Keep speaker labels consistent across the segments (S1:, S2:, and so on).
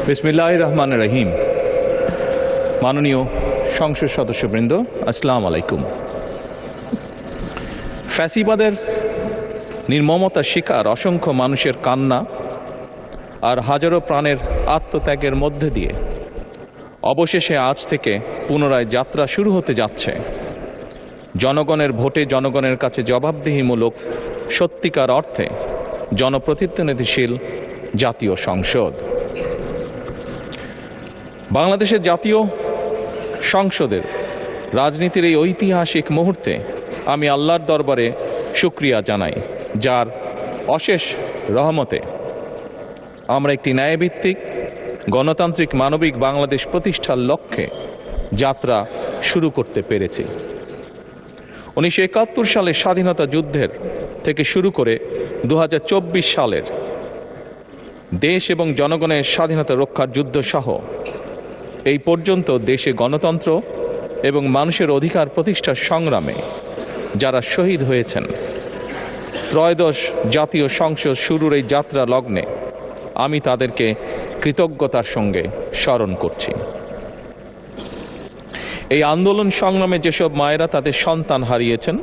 S1: বিসমিল্লাহির রহমানির রহিম। মাননীয় সংসদ সদস্যবৃন্দ, আসসালামু আলাইকুম। ফ্যাসিবাদের নির্মমতার শিকার অসংখ্য মানুষের কান্না আর হাজারো প্রাণের আত্মত্যাগের মধ্যে দিয়ে অবশেষে আজ থেকে পুনরায় যাত্রা শুরু হতে যাচ্ছে জনগণের ভোটে জনগণের কাছে জবাবদিহিমূলক সত্যিকার অর্থে জনপ্রতিনিধিশীল জাতীয় সংসদ। বাংলাদেশের জাতীয় সংসদের রাজনীতির এই ঐতিহাসিক মুহূর্তে আমি আল্লাহর দরবারে শুকরিয়া জানাই, যার অশেষ রহমতে আমরা একটি ন্যায়ভিত্তিক গণতান্ত্রিক মানবিক বাংলাদেশ প্রতিষ্ঠার লক্ষ্যে যাত্রা শুরু করতে পেরেছি। 1971 সালের স্বাধীনতা যুদ্ধের থেকে শুরু করে 2024 সালের দেশ এবং জনগণের স্বাধীনতা রক্ষার যুদ্ধ সহ এই পর্যন্ত দেশে গণতন্ত্র এবং মানুষের অধিকার প্রতিষ্ঠার সংগ্রামে যারা শহীদ হয়েছেন, ত্রয়োদশ জাতীয় সংসদ শুরুর এই যাত্রা লগ্নে আমি তাদেরকে কৃতজ্ঞতার সঙ্গে স্মরণ করছি। এই আন্দোলন সংগ্রামে যেসব মায়েরা তাদের সন্তান হারিয়েছেন,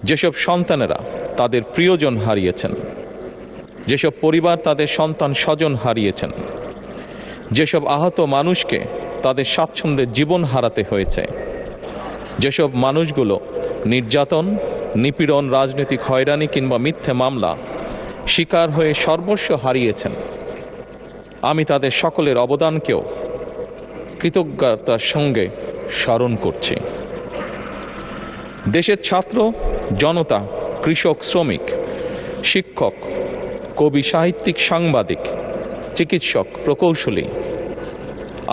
S1: যেসব সন্তানেরা তাদের প্রিয়জন হারিয়েছেন, যেসব পরিবার তাদের সন্তান স্বজন হারিয়েছেন, যেসব আহত মানুষকে তাদের স্বাচ্ছন্দ্যের জীবন হারাতে হয়েছে, যেসব মানুষগুলো নির্যাতন, নিপীড়ন, রাজনৈতিক হয়রানি কিংবা মিথ্যে মামলা শিকার হয়ে সর্বস্ব হারিয়েছেন, আমি তাদের সকলের অবদানকেও কৃতজ্ঞতার সঙ্গে স্মরণ করছি। দেশের ছাত্র জনতা, কৃষক, শ্রমিক, শিক্ষক, কবি, সাহিত্যিক, সাংবাদিক, চিকিৎসক, প্রকৌশলী,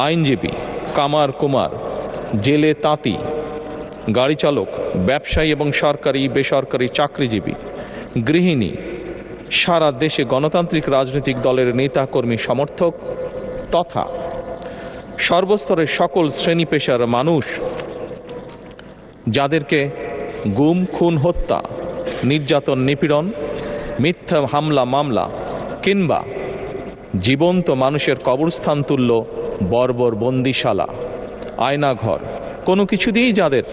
S1: আইনজীবী, কামার কুমার, জেলে তাঁতি, গাড়ি চালক, ব্যবসায়ী এবং সরকারি বেসরকারি চাকরিজীবী, গৃহিণী, সারা দেশে গণতান্ত্রিক রাজনৈতিক দলের নেতা কর্মী সমর্থক তথা সর্বস্তরের সকল শ্রেণী পেশার মানুষ যাদেরকে গুম, খুন, হত্যা, নির্যাতন, নিপীড়ন, মিথ্যা হামলা মামলা কিংবা জীবন্ত মানুষের কবরস্থান তুল্য বর্বর বন্দিশালা, আয়নাঘর, কোনো কিছু দিয়েই যাদের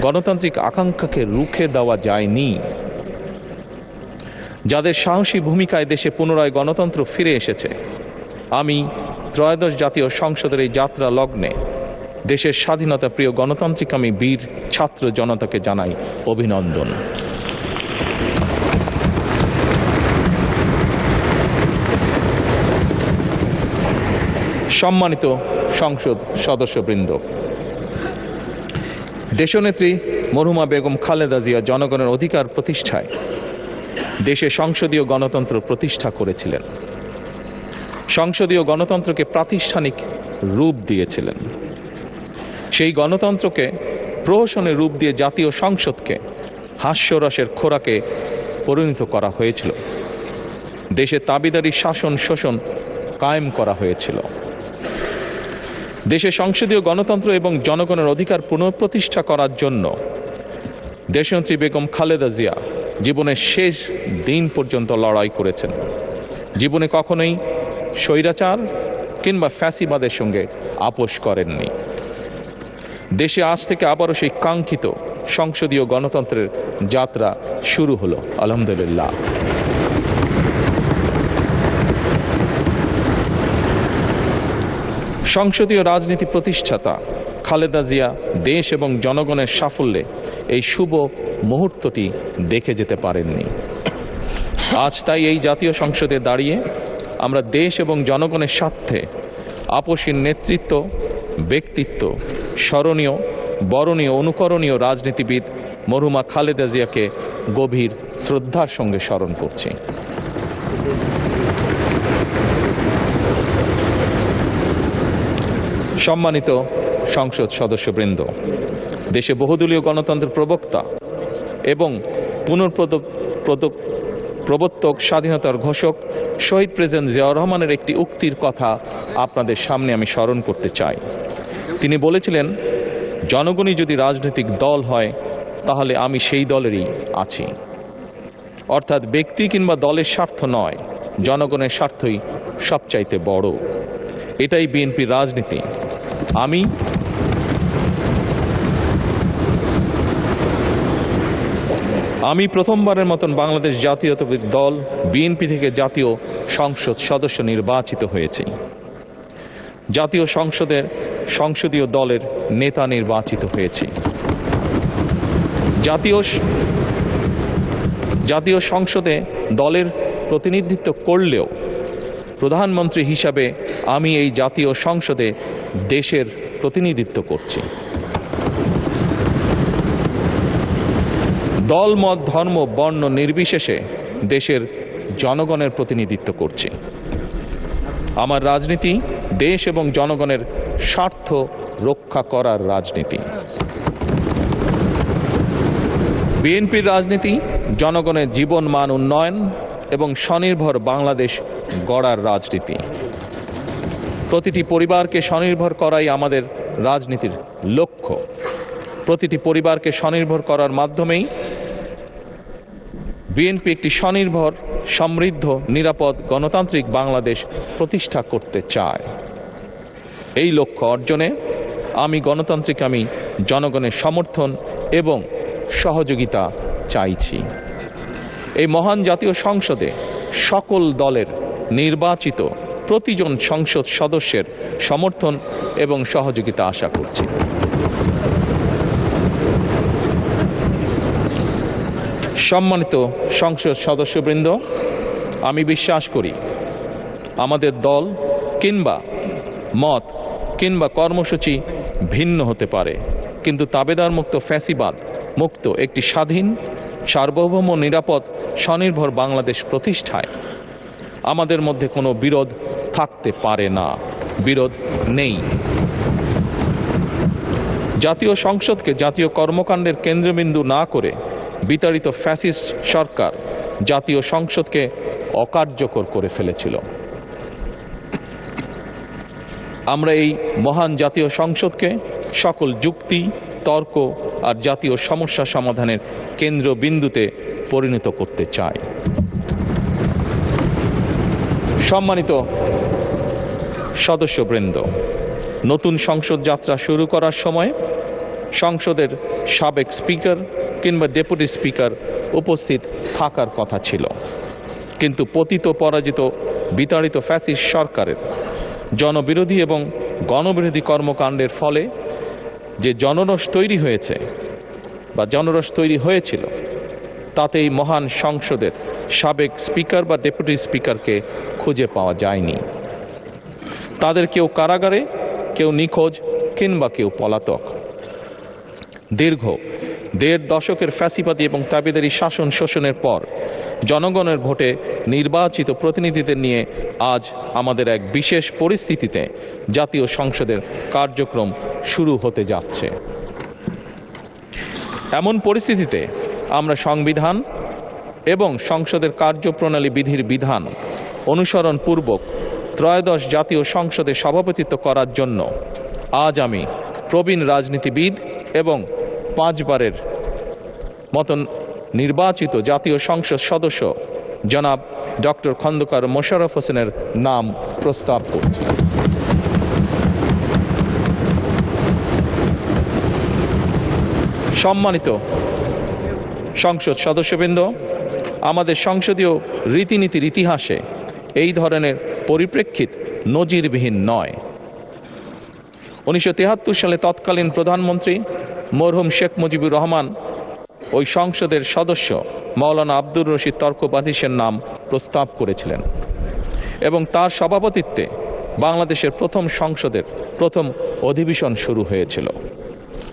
S1: গণতান্ত্রিক আকাঙ্ক্ষাকে রুখে দেওয়া যায়নি, যাদের সাহসী ভূমিকায় দেশে পুনরায় গণতন্ত্র ফিরে এসেছে, আমি ত্রয়োদশ জাতীয় সংসদের এই যাত্রা লগ্নে দেশের স্বাধীনতা প্রিয় গণতান্ত্রিক আমি বীর ছাত্র জনতাকে জানাই অভিনন্দন। সম্মানিত সংসদ সদস্যবৃন্দ, দেশনেত্রী মরহুমা বেগম খালেদা জিয়া জনগণের অধিকার প্রতিষ্ঠায় দেশে সংসদীয় গণতন্ত্র প্রতিষ্ঠা করেছিলেন, সংসদীয় গণতন্ত্রকে প্রাতিষ্ঠানিক রূপ দিয়েছিলেন। সেই গণতন্ত্রকে প্রহসনের রূপ দিয়ে জাতীয় সংসদকে হাস্যরসের খোরাকে পরিণত করা হয়েছিল। দেশে তাবিদারি শাসন শোষণ কায়েম করা হয়েছিল। দেশে সংসদীয় গণতন্ত্র এবং জনগণের অধিকার পুনঃপ্রতিষ্ঠা করার জন্য দেশনেত্রী বেগম খালেদা জিয়া জীবনের শেষ দিন পর্যন্ত লড়াই করেছেন। জীবনে কখনোই স্বৈরাচার কিংবা ফ্যাসিবাদের সঙ্গে আপোষ করেননি। দেশে আজ থেকে আবারও সেই কাঙ্ক্ষিত সংসদীয় গণতন্ত্রের যাত্রা শুরু হলো, আলহামদুলিল্লাহ। সংসদীয় রাজনীতি প্রতিষ্ঠাতা খালেদা জিয়া দেশ এবং জনগণের সাফল্যে এই শুভ মুহূর্তটি দেখে যেতে পারেননি। আজ তাই এই জাতীয় সংসদে দাঁড়িয়ে আমরা দেশ এবং জনগণের স্বার্থে আপসীর নেতৃত্ব, ব্যক্তিত্ব, স্মরণীয়, বরণীয়, অনুকরণীয় রাজনীতিবিদ মরহুমা খালেদা জিয়াকে গভীর শ্রদ্ধার সঙ্গে স্মরণ করছি। সম্মানিত সংসদ সদস্যবৃন্দ, দেশে বহুদলীয় গণতন্ত্রের প্রবক্তা এবং প্রবর্তক, স্বাধীনতার ঘোষক শহীদ প্রেসিডেন্ট জিয়াউর রহমানের একটি উক্তির কথা আপনাদের সামনে আমি স্মরণ করতে চাই। তিনি বলেছিলেন, জনগণই যদি রাজনৈতিক দল হয় তাহলে আমি সেই দলেরই আছি। অর্থাৎ ব্যক্তি কিংবা দলের স্বার্থ নয়, জনগণের স্বার্থই সবচাইতে বড়। এটাই বিএনপির রাজনীতি। আমি প্রথমবারের মতন বাংলাদেশ জাতীয়তাবাদী দল বিএনপি থেকে জাতীয় সংসদ সদস্য নির্বাচিত হয়েছি। জাতীয় সংসদের সংসদীয় দলের নেতা নির্বাচিত হয়েছি। জাতীয় সংসদে দলের প্রতিনিধিত্ব করলেও প্রধানমন্ত্রী হিসাবে আমি এই জাতীয় সংসদে দেশের প্রতিনিধিত্ব করছি। দল, মত, ধর্ম, বর্ণ নির্বিশেষে দেশের জনগণের প্রতিনিধিত্ব করছি। আমার রাজনীতি দেশ এবং জনগণের স্বার্থ রক্ষা করার রাজনীতি। বিএনপির রাজনীতি জনগণের জীবন মান উন্নয়ন এবং স্বনির্ভর বাংলাদেশ গড়ার রাজনীতি। প্রতিটি পরিবারকে স্বনির্ভর করাই আমাদের রাজনীতির লক্ষ্য। প্রতিটি পরিবারকে স্বনির্ভর করার মাধ্যমেই বিএনপি একটি স্বনির্ভর, সমৃদ্ধ, নিরাপদ, গণতান্ত্রিক বাংলাদেশ প্রতিষ্ঠা করতে চায়। এই লক্ষ্য অর্জনে আমি জনগণের সমর্থন এবং সহযোগিতা চাইছি। এই মহান জাতীয় সংসদে সকল দলের নির্বাচিত প্রতিজন সংসদ সদস্যের সমর্থন এবং সহযোগিতা আশা করছি। সম্মানিত সংসদ সদস্যবৃন্দ, আমি বিশ্বাস করি আমাদের দল কিংবা মত কিংবা কর্মসূচি ভিন্ন হতে পারে, কিন্তু তাবেদার মুক্ত, ফ্যাসিবাদ মুক্ত একটি স্বাধীন, সার্বভৌম, নিরাপদ, স্বনির্ভর বাংলাদেশ প্রতিষ্ঠায় আমাদের মধ্যে কোনো বিরোধ থাকতে পারে না, বিরোধ নেই। জাতীয় সংসদকে জাতীয় কর্মকাণ্ডের কেন্দ্রবিন্দু না করে বিতাড়িত ফ্যাসিস্ট সরকার জাতীয় সংসদকে অকার্যকর করে ফেলেছিল। আমরা এই মহান জাতীয় সংসদকে সকল যুক্তি, তর্ক আর জাতীয় সমস্যা সমাধানের কেন্দ্রবিন্দুতে পরিণত করতে চাই। সম্মানিত সদস্যবৃন্দ, নতুন সংসদ যাত্রা শুরু করার সময় সংসদের সাবেক স্পিকার কিংবা ডেপুটি স্পিকার উপস্থিত থাকার কথা ছিল, কিন্তু পতিত, পরাজিত, বিতাড়িত ফ্যাসিস্ট সরকারের জনবিরোধী এবং গণবিরোধী কর্মকাণ্ডের ফলে যে জনরোষ তৈরি হয়েছিল তাতে এই মহান সংসদের সাবেক স্পিকার বা ডেপুটি স্পিকারকে খুঁজে পাওয়া যায়নি। তাদের কেউ কারাগারে, কেউ নিখোঁজ কিংবা কেউ পলাতক। দীর্ঘ ১.৫ দশকের ফ্যাসিবাদী এবং তাবেদারি শাসন শোষণের পর জনগণের ভোটে নির্বাচিত প্রতিনিধিদের নিয়ে আজ আমাদের এক বিশেষ পরিস্থিতিতে জাতীয় সংসদের কার্যক্রম শুরু হতে যাচ্ছে। এমন পরিস্থিতিতে আমরা সংবিধান এবং সংসদের কার্যপ্রণালী বিধির বিধান অনুসরণ পূর্বক ত্রয়োদশ জাতীয় সংসদে সভাপতিত্ব করার জন্য আজ আমি প্রবীণ রাজনীতিবিদ এবং 5 বারের মতন নির্বাচিত জাতীয় সংসদ সদস্য জনাব ডক্টর খন্দকার মোশাররফ হোসেনের নাম প্রস্তাব করছি। সম্মানিত সংসদ সদস্যবৃন্দ, আমাদের সংসদীয় রীতিনীতির ইতিহাসে এই ধরনের পরিপ্রেক্ষিত নজিরবিহীন নয়। 1973 সালে তৎকালীন প্রধানমন্ত্রী মরহুম শেখ মুজিবুর রহমান ওই সংসদের সদস্য মাওলানা আব্দুর রশিদ তর্কবাদীশের নাম প্রস্তাব করেছিলেন এবং তার সভাপতিত্বে বাংলাদেশের প্রথম সংসদের প্রথম অধিবেশন শুরু হয়েছিল।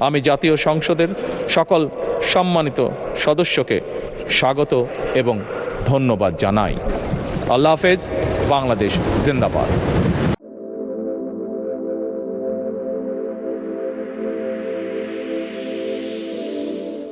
S1: আমি জাতীয় সংসদের সকল সম্মানিত সদস্যকে স্বাগত এবং ধন্যবাদ জানাই। আল্লাহ হাফেজ। বাংলাদেশ জিন্দাবাদ।